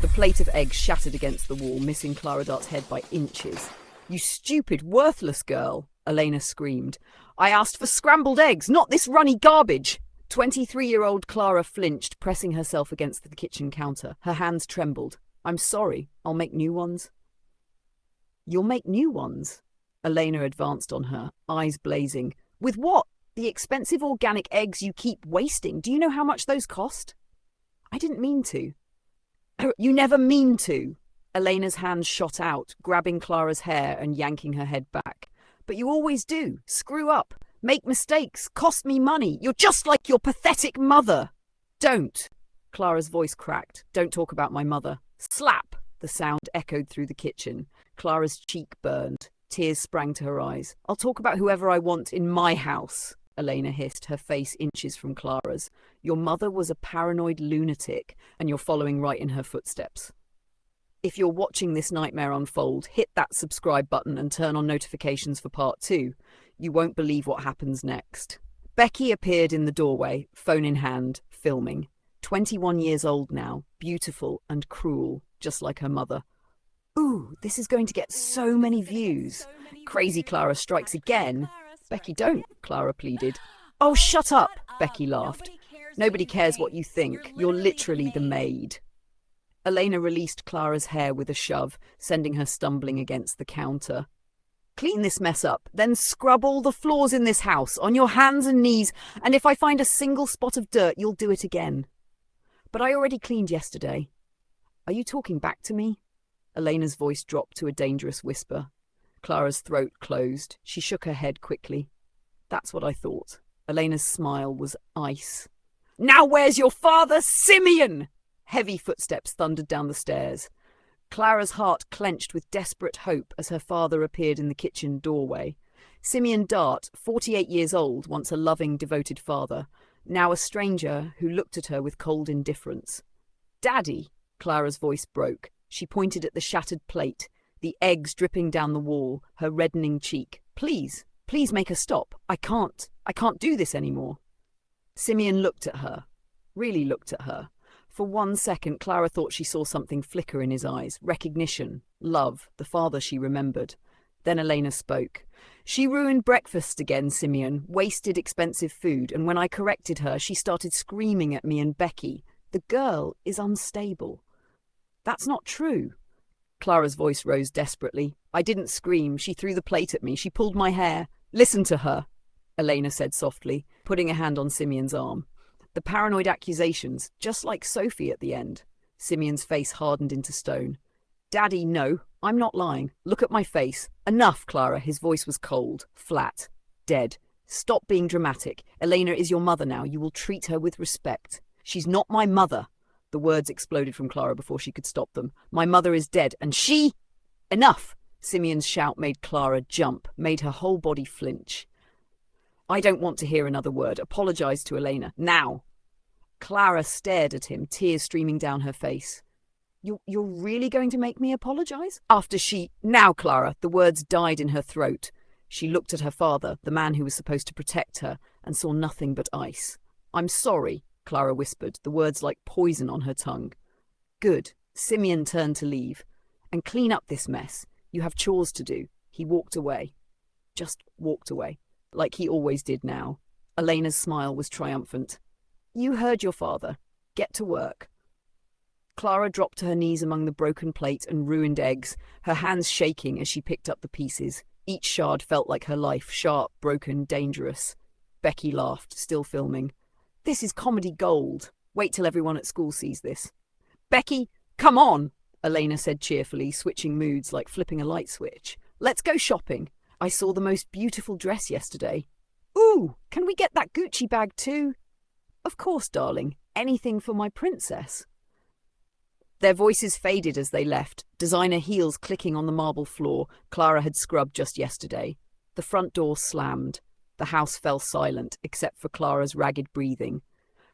The plate of eggs shattered against the wall, missing Clara Dart's head by inches. "You stupid, worthless girl," Elena screamed. "I asked for scrambled eggs, not this runny garbage." 23-year-old Clara flinched, pressing herself against the kitchen counter. Her hands trembled. "I'm sorry. I'll make new ones." "You'll make new ones?" Elena advanced on her, eyes blazing. "With what? The expensive organic eggs you keep wasting. Do you know how much those cost?" "I didn't mean to." "You never mean to." Elena's hands shot out, grabbing Clara's hair and yanking her head back. "But you always do. Screw up. Make mistakes. Cost me money. You're just like your pathetic mother." "Don't." Clara's voice cracked. "Don't talk about my mother." Slap! The sound echoed through the kitchen. Clara's cheek burned. Tears sprang to her eyes. "I'll talk about whoever I want in my house," Elena hissed, her face inches from Clara's. "Your mother was a paranoid lunatic, and you're following right in her footsteps. If you're watching this nightmare unfold, hit that subscribe button and turn on notifications for part 2. You won't believe what happens next." Becky appeared in the doorway, phone in hand, filming. 21 years old now, beautiful and cruel, just like her mother. "Ooh, this is going to get so many views." Crazy Clara strikes again. "Becky, don't," Clara pleaded. "Oh, shut up," Becky laughed. "Nobody cares what you think. You're literally the maid." Elena released Clara's hair with a shove, sending her stumbling against the counter. "Clean this mess up, then scrub all the floors in this house, on your hands and knees, and if I find a single spot of dirt, you'll do it again." "But I already cleaned yesterday." "Are you talking back to me?" Elena's voice dropped to a dangerous whisper. Clara's throat closed. She shook her head quickly. "That's what I thought." Elena's smile was ice. "Now where's your father, Simeon?" Heavy footsteps thundered down the stairs. Clara's heart clenched with desperate hope as her father appeared in the kitchen doorway. Simeon Dart, 48 years old, once a loving, devoted father, now a stranger who looked at her with cold indifference. "Daddy!" Clara's voice broke. She pointed at the shattered plate, the eggs dripping down the wall, her reddening cheek. "Please, please make her stop. I can't do this anymore." Simeon looked at her, really looked at her. For 1 second, Clara thought she saw something flicker in his eyes. Recognition, love, the father she remembered. Then Elena spoke. "She ruined breakfast again, Simeon, wasted expensive food, and when I corrected her, she started screaming at me and Becky. The girl is unstable." "That's not true." Clara's voice rose desperately. "I didn't scream. She threw the plate at me. She pulled my hair." "Listen to her," Elena said softly, putting a hand on Simeon's arm. "The paranoid accusations, just like Sophie at the end." Simeon's face hardened into stone. "Daddy, no, I'm not lying. Look at my face." "Enough, Clara." His voice was cold, flat, dead. "Stop being dramatic. Elena is your mother now. You will treat her with respect." "She's not my mother." The words exploded from Clara before she could stop them. "My mother is dead, and she—" "Enough!" Simeon's shout made Clara jump, made her whole body flinch. "I don't want to hear another word. Apologize to Elena, now." Clara stared at him, tears streaming down her face. You're really going to make me apologize?" "After she—" "Now, Clara." The words died in her throat. She looked at her father, the man who was supposed to protect her, and saw nothing but ice. "I'm sorry," Clara whispered, the words like poison on her tongue. "Good." Simeon turned to leave. "And clean up this mess. You have chores to do." He walked away. Just walked away. Like he always did now. Elena's smile was triumphant. "You heard your father. Get to work." Clara dropped to her knees among the broken plate and ruined eggs, her hands shaking as she picked up the pieces. Each shard felt like her life, sharp, broken, dangerous. Becky laughed, still filming. "This is comedy gold. Wait till everyone at school sees this." "Becky, come on," Elena said cheerfully, switching moods like flipping a light switch. "Let's go shopping. I saw the most beautiful dress yesterday." "Ooh, can we get that Gucci bag too?" "Of course, darling. Anything for my princess." Their voices faded as they left, designer heels clicking on the marble floor Clara had scrubbed just yesterday. The front door slammed. The house fell silent, except for Clara's ragged breathing.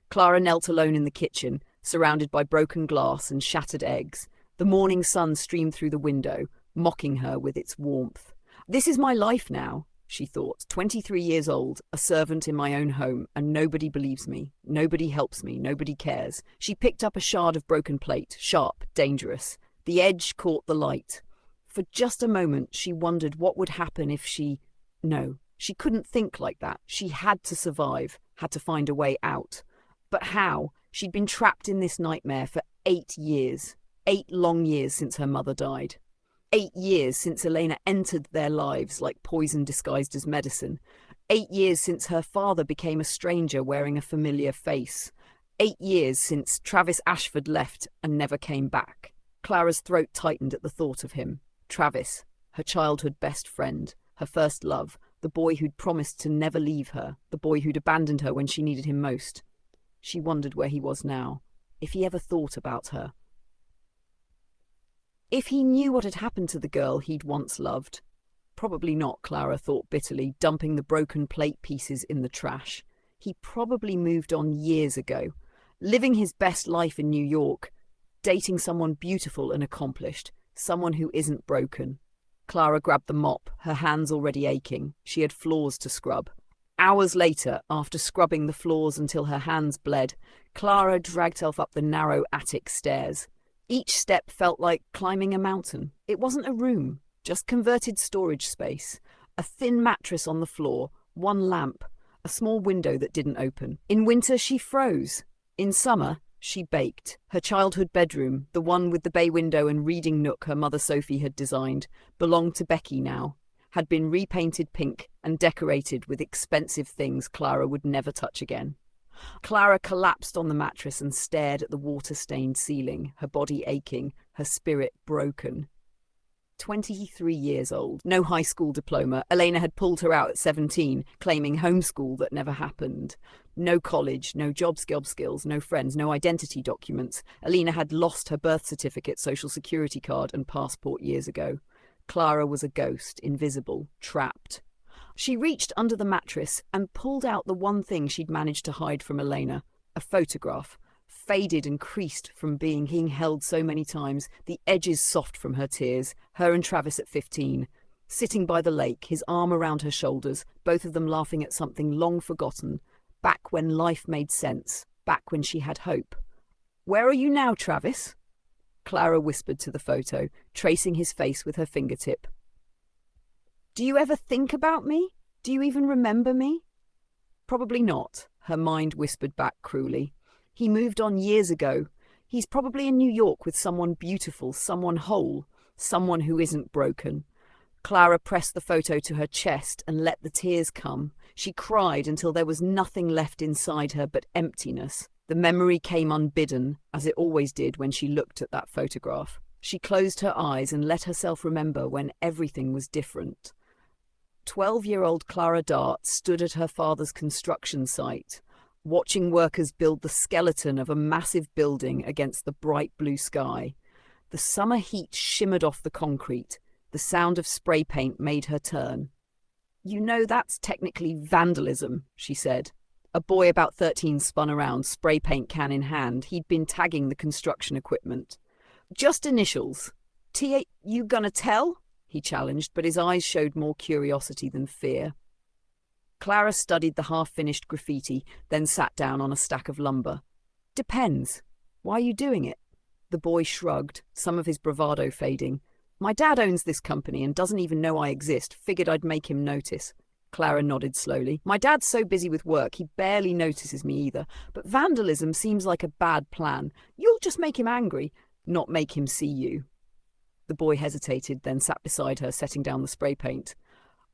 Clara knelt alone in the kitchen, surrounded by broken glass and shattered eggs. The morning sun streamed through the window, mocking her with its warmth. "This is my life now," she thought. 23 years old, a servant in my own home, and nobody believes me. Nobody helps me. Nobody cares. She picked up a shard of broken plate, sharp, dangerous. The edge caught the light. For just a moment, she wondered what would happen if she... No, she couldn't think like that. She had to survive, had to find a way out. But how? She'd been trapped in this nightmare for 8 years. 8 long years since her mother died. 8 years since Elena entered their lives like poison disguised as medicine. 8 years since her father became a stranger wearing a familiar face. 8 years since Travis Ashford left and never came back. Clara's throat tightened at the thought of him. Travis, her childhood best friend, her first love, the boy who'd promised to never leave her, the boy who'd abandoned her when she needed him most. She wondered where he was now, if he ever thought about her. If he knew what had happened to the girl he'd once loved. Probably not, Clara thought bitterly, dumping the broken plate pieces in the trash. He probably moved on years ago, living his best life in New York, dating someone beautiful and accomplished, someone who isn't broken. Clara grabbed the mop, her hands already aching. She had floors to scrub. Hours later, after scrubbing the floors until her hands bled, Clara dragged herself up the narrow attic stairs. Each step felt like climbing a mountain. It wasn't a room, just converted storage space. A thin mattress on the floor, one lamp, a small window that didn't open. In winter, she froze. In summer, she baked. Her childhood bedroom, the one with the bay window and reading nook her mother Sophie had designed, belonged to Becky now, had been repainted pink and decorated with expensive things Clara would never touch again. Clara collapsed on the mattress and stared at the water-stained ceiling, her body aching, her spirit broken. 23 years old, no high school diploma. Elena had pulled her out at 17, claiming homeschool that never happened. No college, no job skills, no friends, no identity documents. Elena had lost her birth certificate, social security card, and passport years ago. Clara was a ghost, invisible, trapped. She reached under the mattress and pulled out the one thing she'd managed to hide from Elena, a photograph, faded and creased from being held so many times, the edges soft from her tears, her and Travis at 15, sitting by the lake, his arm around her shoulders, both of them laughing at something long forgotten, back when life made sense, back when she had hope. "Where are you now, Travis?" Clara whispered to the photo, tracing his face with her fingertip. "Do you ever think about me? Do you even remember me?" "Probably not," her mind whispered back cruelly. "He moved on years ago. He's probably in New York with someone beautiful, someone whole, someone who isn't broken." Clara pressed the photo to her chest and let the tears come. She cried until there was nothing left inside her but emptiness. The memory came unbidden, as it always did when she looked at that photograph. She closed her eyes and let herself remember when everything was different. 12-year-old Clara Dart stood at her father's construction site, watching workers build the skeleton of a massive building against the bright blue sky. The summer heat shimmered off the concrete. The sound of spray paint made her turn. "You know that's technically vandalism," she said. A boy about 13 spun around, spray paint can in hand. He'd been tagging the construction equipment. "Just initials. T.A. You gonna tell?" he challenged, but his eyes showed more curiosity than fear. Clara studied the half-finished graffiti, then sat down on a stack of lumber. "Depends. Why are you doing it?" The boy shrugged, some of his bravado fading. "My dad owns this company and doesn't even know I exist. Figured I'd make him notice." Clara nodded slowly. "My dad's so busy with work, he barely notices me either. But vandalism seems like a bad plan. You'll just make him angry, not make him see you." The boy hesitated, then sat beside her, setting down the spray paint.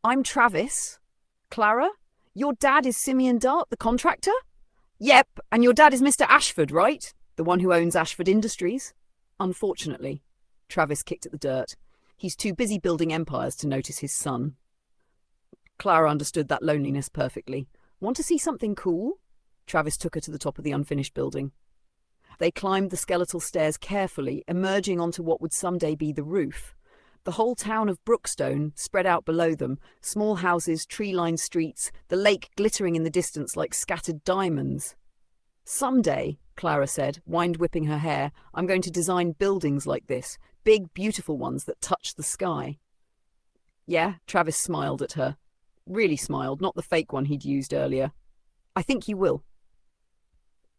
"I'm Travis. Clara? Your dad is Simeon Dart, the contractor?" "Yep, and your dad is Mr. Ashford, right? The one who owns Ashford Industries?" "Unfortunately." Travis kicked at the dirt. "He's too busy building empires to notice his son." Clara understood that loneliness perfectly. "Want to see something cool?" Travis took her to the top of the unfinished building. They climbed the skeletal stairs carefully, emerging onto what would someday be the roof. The whole town of Brookstone spread out below them, small houses, tree-lined streets, the lake glittering in the distance like scattered diamonds. "Someday," Clara said, wind-whipping her hair, "I'm going to design buildings like this, big, beautiful ones that touch the sky." "Yeah," Travis smiled at her. Really smiled, not the fake one he'd used earlier. I think you will.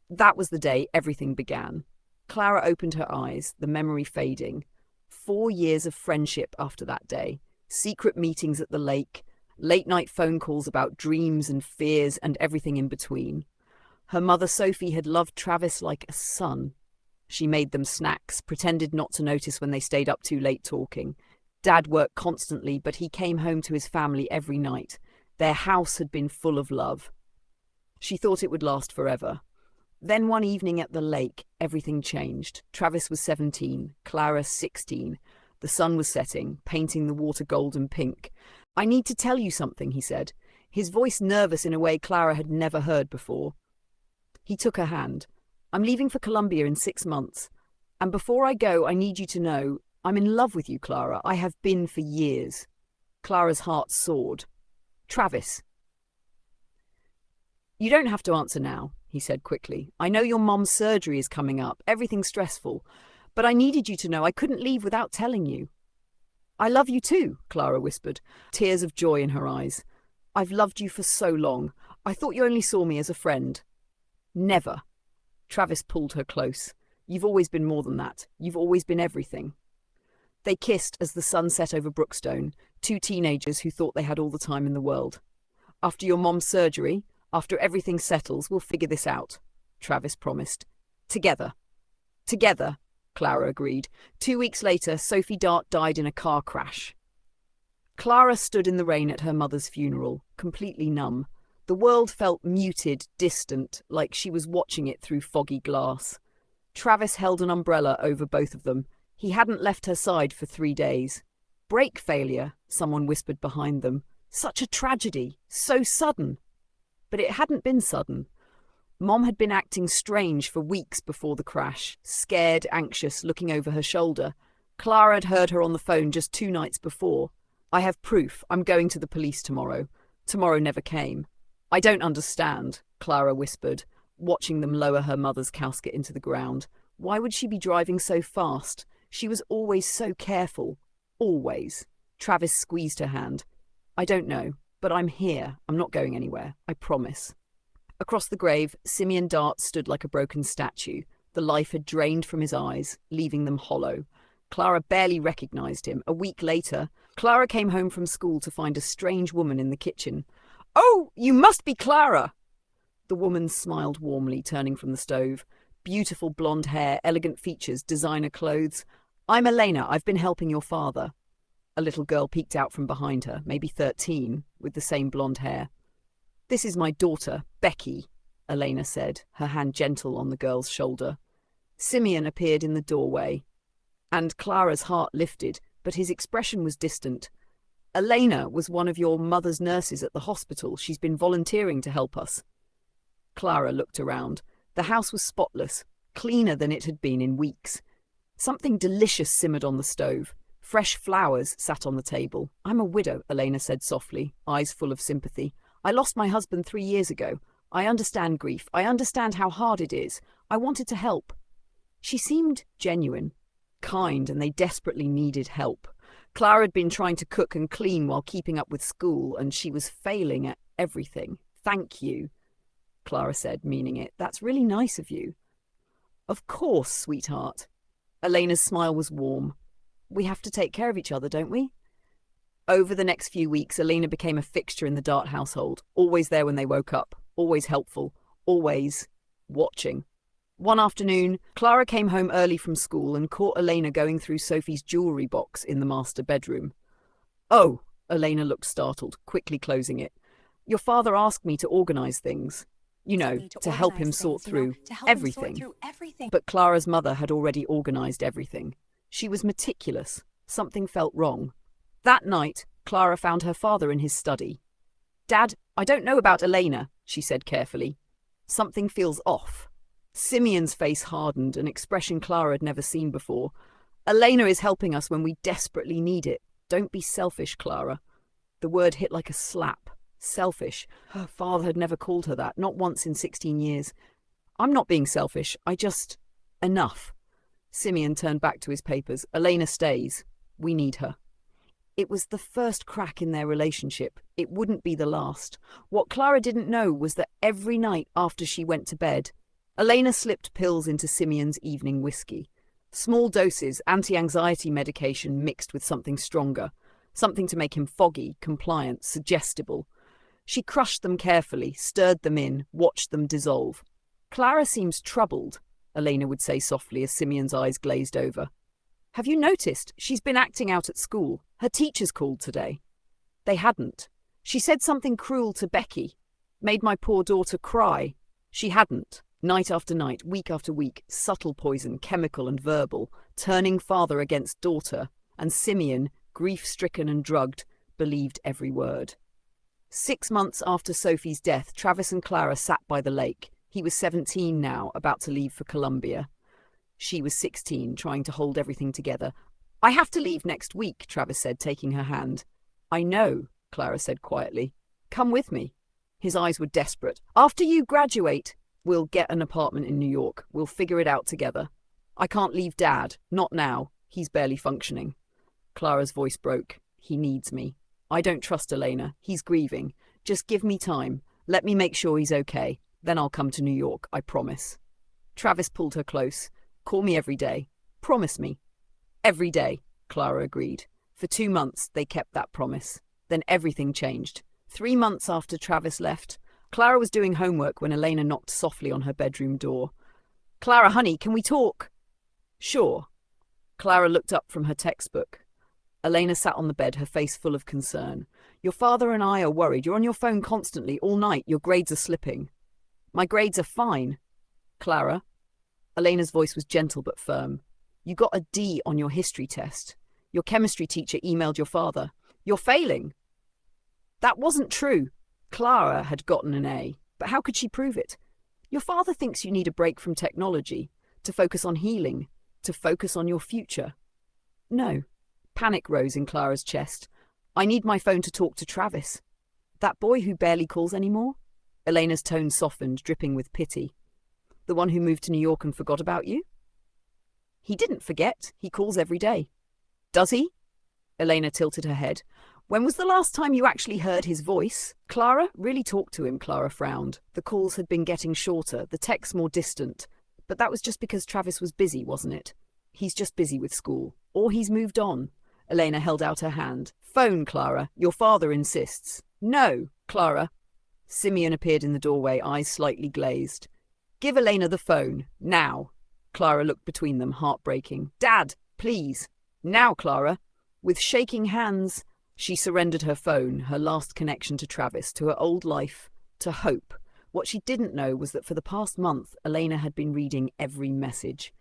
That was the day everything began. Clara opened her eyes, the memory fading. 4 years of friendship after that day. Secret meetings at the lake, late-night phone calls about dreams and fears and everything in between. Her mother Sophie had loved Travis like a son. She made them snacks, pretended not to notice when they stayed up too late talking. Dad worked constantly, but he came home to his family every night. Their house had been full of love. She thought it would last forever. Then one evening at the lake, everything changed. Travis was 17, Clara 16. The sun was setting, painting the water gold and pink. I need to tell you something, he said, his voice nervous in a way Clara had never heard before. He took her hand. I'm leaving for Colombia in 6 months. And before I go, I need you to know, I'm in love with you, Clara. I have been for years. Clara's heart soared. Travis. You don't have to answer now, he said quickly. I know your mom's surgery is coming up. Everything's stressful. But I needed you to know I couldn't leave without telling you. I love you too, Clara whispered, tears of joy in her eyes. I've loved you for so long. I thought you only saw me as a friend. Never. Travis pulled her close. You've always been more than that. You've always been everything. They kissed as the sun set over Brookstone, 2 teenagers who thought they had all the time in the world. After your mom's surgery, after everything settles, we'll figure this out, Travis promised. Together. Together, Clara agreed. 2 weeks later, Sophie Dart died in a car crash. Clara stood in the rain at her mother's funeral, completely numb. The world felt muted, distant, like she was watching it through foggy glass. Travis held an umbrella over both of them. He hadn't left her side for 3 days. Brake failure, someone whispered behind them. Such a tragedy, so sudden. But it hadn't been sudden. Mom had been acting strange for weeks before the crash, scared, anxious, looking over her shoulder. Clara had heard her on the phone just 2 nights before. I have proof. I'm going to the police tomorrow. Tomorrow never came. I don't understand, Clara whispered, watching them lower her mother's casket into the ground. Why would she be driving so fast? She was always so careful. Always. Travis squeezed her hand. I don't know, but I'm here. I'm not going anywhere. I promise. Across the grave, Simeon Dart stood like a broken statue. The life had drained from his eyes, leaving them hollow. Clara barely recognized him. A week later, Clara came home from school to find a strange woman in the kitchen. Oh, you must be Clara! The woman smiled warmly, turning from the stove. Beautiful blonde hair, elegant features, designer clothes. I'm Elena. I've been helping your father. A little girl peeked out from behind her, maybe 13, with the same blonde hair. This is my daughter, Becky, Elena said, her hand gentle on the girl's shoulder. Simeon appeared in the doorway, and Clara's heart lifted, but his expression was distant. Elena was one of your mother's nurses at the hospital. She's been volunteering to help us. Clara looked around. The house was spotless, cleaner than it had been in weeks. Something delicious simmered on the stove. Fresh flowers sat on the table. I'm a widow, Elena said softly, eyes full of sympathy. I lost my husband 3 years ago. I understand grief. I understand how hard it is. I wanted to help. She seemed genuine, kind, and they desperately needed help. Clara had been trying to cook and clean while keeping up with school, and she was failing at everything. Thank you, Clara said, meaning it. That's really nice of you. Of course, sweetheart. Elena's smile was warm. We have to take care of each other, don't we? Over the next few weeks, Elena became a fixture in the Dart household, always there when they woke up, always helpful, always watching. One afternoon, Clara came home early from school and caught Elena going through Sophie's jewellery box in the master bedroom. Oh, Elena looked startled, quickly closing it. Your father asked me to organise things. You know, to help him sort through everything. But Clara's mother had already organised everything. She was meticulous. Something felt wrong. That night, Clara found her father in his study. Dad, I don't know about Elena, she said carefully. Something feels off. Simeon's face hardened, an expression Clara had never seen before. Elena is helping us when we desperately need it. Don't be selfish, Clara. The word hit like a slap. Selfish. Her father had never called her that, not once in 16 years. I'm not being selfish. Enough. Simeon turned back to his papers. Elena stays. We need her. It was the first crack in their relationship. It wouldn't be the last. What Clara didn't know was that every night after she went to bed, Elena slipped pills into Simeon's evening whiskey. Small doses, anti-anxiety medication mixed with something stronger. Something to make him foggy, compliant, suggestible. She crushed them carefully, stirred them in, watched them dissolve. "Clara seems troubled," Elena would say softly as Simeon's eyes glazed over. "Have you noticed? She's been acting out at school. Her teachers called today." They hadn't. She said something cruel to Becky. Made my poor daughter cry. She hadn't. Night after night, week after week, subtle poison, chemical and verbal, turning father against daughter, and Simeon, grief-stricken and drugged, believed every word. 6 months after Sophie's death, Travis and Clara sat by the lake. He was 17 now, about to leave for Colombia. She was 16, trying to hold everything together. "I have to leave next week," Travis said, taking her hand. "I know," Clara said quietly. "Come with me." His eyes were desperate. "After you graduate, we'll get an apartment in New York. We'll figure it out together. I can't leave Dad. Not now. He's barely functioning." Clara's voice broke. "He needs me. I don't trust Elena. He's grieving. Just give me time. Let me make sure he's okay. Then I'll come to New York, I promise." Travis pulled her close. "Call me every day. Promise me." "Every day," Clara agreed. For 2 months, they kept that promise. Then everything changed. 3 months after Travis left, Clara was doing homework when Elena knocked softly on her bedroom door. "Clara, honey, can we talk?" "Sure." Clara looked up from her textbook. Elena sat on the bed, her face full of concern. "Your father and I are worried. You're on your phone constantly, all night. Your grades are slipping." "My grades are fine." "Clara." Elena's voice was gentle but firm. "You got a D on your history test. Your chemistry teacher emailed your father. You're failing." That wasn't true. Clara had gotten an A, but how could she prove it? "Your father thinks you need a break from technology, to focus on healing, to focus on your future." "No." Panic rose in Clara's chest. "I need my phone to talk to Travis." "That boy who barely calls anymore?" Elena's tone softened, dripping with pity. "The one who moved to New York and forgot about you?" "He didn't forget. He calls every day." "Does he?" Elena tilted her head. "When was the last time you actually heard his voice?" "Clara really talked to him," Clara frowned. The calls had been getting shorter, the texts more distant. But that was just because Travis was busy, wasn't it? "He's just busy with school. Or he's moved on." Elena held out her hand. "Phone, Clara. Your father insists." "No, Clara." Simeon appeared in the doorway, eyes slightly glazed. "Give Elena the phone. Now." Clara looked between them, heartbreaking. "Dad, please. Now, Clara." With shaking hands, she surrendered her phone, her last connection to Travis, to her old life, to hope. What she didn't know was that for the past month, Elena had been reading every message,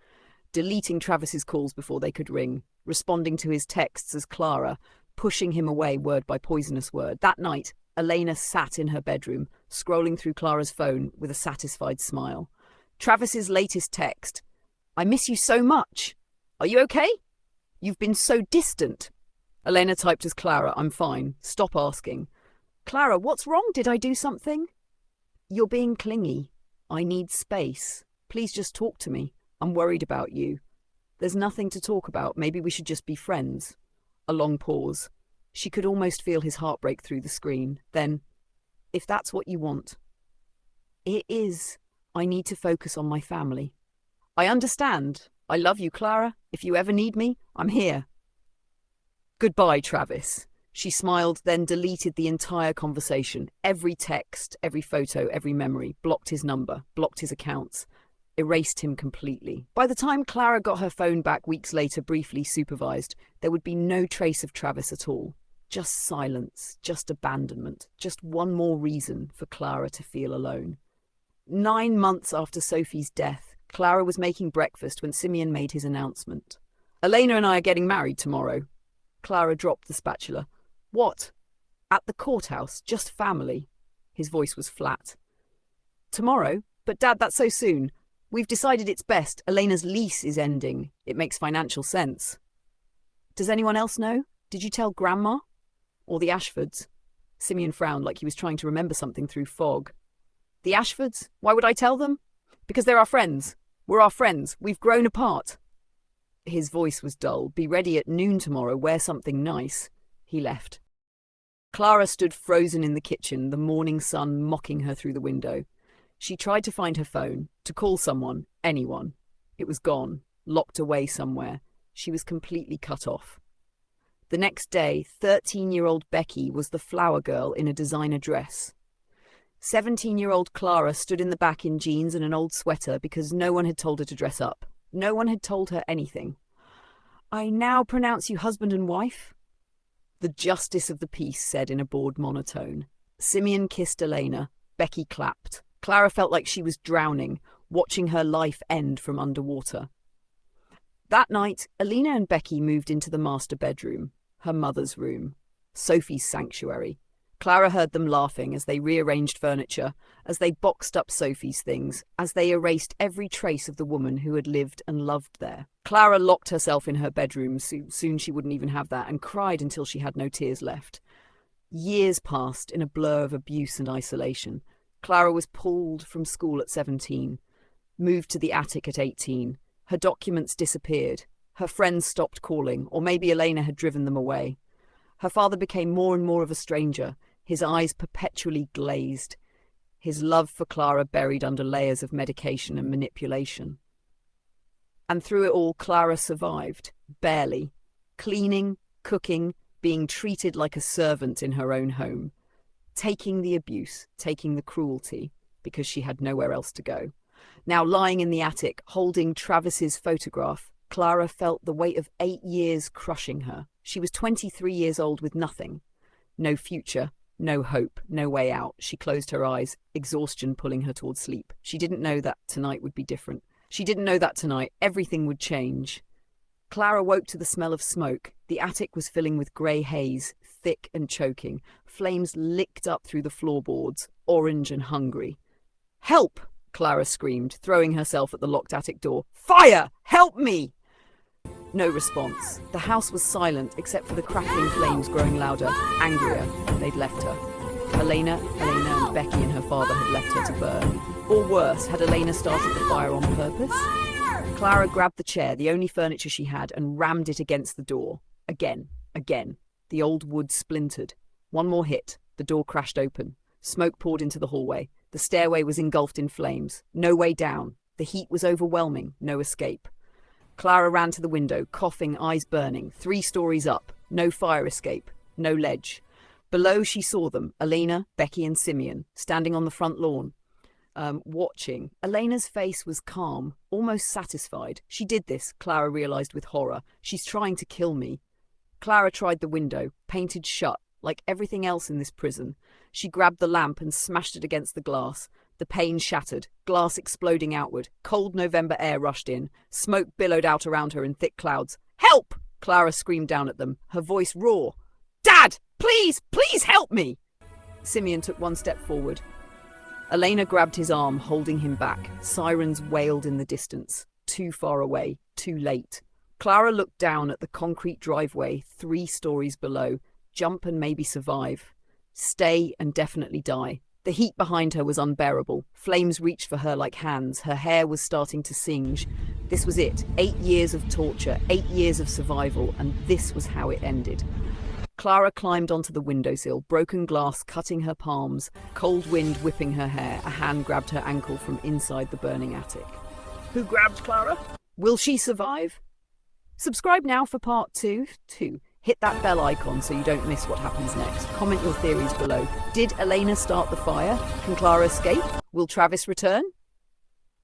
deleting Travis's calls before they could ring, responding to his texts as Clara, pushing him away word by poisonous word. That night, Elena sat in her bedroom, scrolling through Clara's phone with a satisfied smile. Travis's latest text. "I miss you so much. Are you okay? You've been so distant." Elena typed as Clara, "I'm fine. Stop asking." "Clara, what's wrong? Did I do something?" "You're being clingy. I need space. Please just talk to me. I'm worried about you." "There's nothing to talk about. Maybe we should just be friends." A long pause. She could almost feel his heart break through the screen. Then, "If that's what you want." "It is. I need to focus on my family." "I understand. I love you, Clara. If you ever need me, I'm here." "Goodbye, Travis." She smiled, then deleted the entire conversation. Every text, every photo, every memory. Blocked his number, blocked his accounts. Erased him completely. By the time Clara got her phone back weeks later, briefly supervised, there would be no trace of Travis at all. Just silence, just abandonment, just one more reason for Clara to feel alone. 9 months after Sophie's death, Clara was making breakfast when Simeon made his announcement. "Elena and I are getting married tomorrow." Clara dropped the spatula. "What?" "At the courthouse, just family." His voice was flat. "Tomorrow? But Dad, that's so soon. We've decided it's best. Elena's lease is ending. It makes financial sense." "Does anyone else know? Did you tell Grandma? Or the Ashfords?" Simeon frowned like he was trying to remember something through fog. "The Ashfords? Why would I tell them?" "Because they're our friends. We're our friends. We've grown apart." His voice was dull. "Be ready at noon tomorrow. Wear something nice." He left. Clara stood frozen in the kitchen, the morning sun mocking her through the window. She tried to find her phone, to call someone, anyone. It was gone, locked away somewhere. She was completely cut off. The next day, 13-year-old Becky was the flower girl in a designer dress. 17-year-old Clara stood in the back in jeans and an old sweater because no one had told her to dress up. No one had told her anything. "I now pronounce you husband and wife," the justice of the peace said in a bored monotone. Simeon kissed Elena. Becky clapped. Clara felt like she was drowning, watching her life end from underwater. That night, Elena and Becky moved into the master bedroom, her mother's room, Sophie's sanctuary. Clara heard them laughing as they rearranged furniture, as they boxed up Sophie's things, as they erased every trace of the woman who had lived and loved there. Clara locked herself in her bedroom, soon she wouldn't even have that, and cried until she had no tears left. Years passed in a blur of abuse and isolation. Clara was pulled from school at 17, moved to the attic at 18. Her documents disappeared. Her friends stopped calling, or maybe Elena had driven them away. Her father became more and more of a stranger, his eyes perpetually glazed, his love for Clara buried under layers of medication and manipulation. And through it all, Clara survived, barely, cleaning, cooking, being treated like a servant in her own home, taking the abuse, taking the cruelty, because she had nowhere else to go. Now lying in the attic, holding Travis's photograph, Clara felt the weight of 8 years crushing her. She was 23 years old with nothing. No future, no hope, no way out. She closed her eyes, exhaustion pulling her towards sleep. She didn't know that tonight would be different. She didn't know that tonight everything would change. Clara woke to the smell of smoke. The attic was filling with grey haze, thick and choking. Flames licked up through the floorboards, orange and hungry. "Help!" Clara screamed, throwing herself at the locked attic door. "Fire! Help me!" No response. The house was silent except for the crackling flames growing louder, angrier. They'd left her. Elena and Becky and her father had left her to burn. Or worse, had Elena started the fire on purpose? Clara grabbed the chair, the only furniture she had, and rammed it against the door. Again. The old wood splintered. One more hit. The door crashed open. Smoke poured into the hallway. The stairway was engulfed in flames. No way down. The heat was overwhelming. No escape. Clara ran to the window, coughing, eyes burning. 3 stories up. No fire escape. No ledge. Below she saw them, Elena, Becky and Simeon, standing on the front lawn, watching. Elena's face was calm, almost satisfied. She did this, Clara realized with horror. She's trying to kill me. Clara tried the window, painted shut, like everything else in this prison. She grabbed the lamp and smashed it against the glass. The pane shattered, glass exploding outward. Cold November air rushed in. Smoke billowed out around her in thick clouds. "Help!" Clara screamed down at them, her voice raw. "Dad! Please help me!" Simeon took 1 step forward. Elena grabbed his arm, holding him back. Sirens wailed in the distance. Too far away, too late. Clara looked down at the concrete driveway 3 stories below. Jump and maybe survive. Stay and definitely die. The heat behind her was unbearable. Flames reached for her like hands. Her hair was starting to singe. This was it. 8 years of torture, 8 years of survival, and this was how it ended. Clara climbed onto the windowsill, broken glass cutting her palms, cold wind whipping her hair. A hand grabbed her ankle from inside the burning attic. Who grabbed Clara? Will she survive? Subscribe now for part 2. Hit that bell icon so you don't miss what happens next. Comment your theories below. Did Elena start the fire? Can Clara escape? Will Travis return?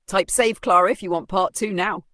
Type save Clara if you want part 2 now.